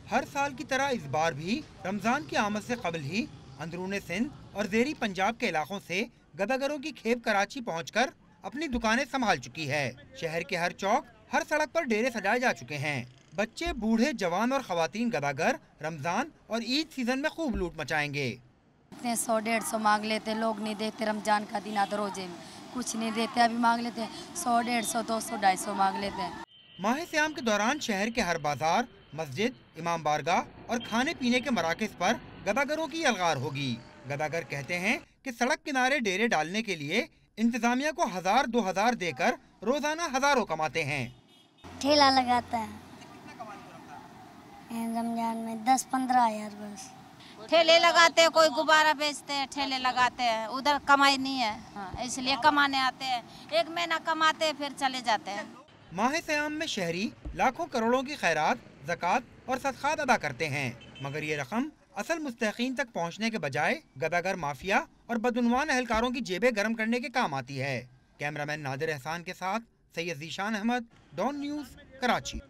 हर साल की तरह इस बार भी रमजान की आमद से कबल ही अंदरूने सिंध और ज़ेरी पंजाब के इलाकों से गदागरों की खेप कराची पहुंचकर अपनी दुकानें संभाल चुकी है। शहर के हर चौक, हर सड़क पर डेरे सजाए जा चुके हैं। बच्चे, बूढ़े, जवान और खवातीन गदागर रमजान और ईद सीजन में खूब लूट मचाएंगे। इतने 100-150 मांग लेते, लोग नहीं देते। रमजान का दिन आता, रोजे में कुछ नहीं देते, अभी मांग लेते हैं 100, 150, 200, 250 मांग लेते हैं। माह सियाम के दौरान शहर के हर बाजार, मस्जिद, इमाम बारगाह और खाने पीने के मराकज़ पर गदागरों की अलगार होगी। गदागर कहते हैं कि सड़क किनारे डेरे डालने के लिए इंतजामिया को 1000-2000 देकर रोजाना हजारों कमाते हैं। ठेला लगाता है रमजान में 10-15 हजार बस। ठेले लगाते हैं, कोई गुब्बारा बेचते हैं, ठेले लगाते हैं, उधर कमाई नहीं है। हाँ, इसलिए कमाने आते हैं। एक महीना कमाते हैं, फिर चले जाते हैं। माह सियाम में शहरी लाखों करोड़ों की खैरात, ज़कात और सदक़ात अदा करते हैं, मगर ये रकम असल मुस्तहीक़ीन तक पहुँचने के बजाय गदागर माफिया और बदउनवान अहलकारों की जेबें गर्म करने के काम आती है। कैमरामैन नादिर एहसान के साथ सैयद ज़ीशान अहमद, डॉन न्यूज़, कराची।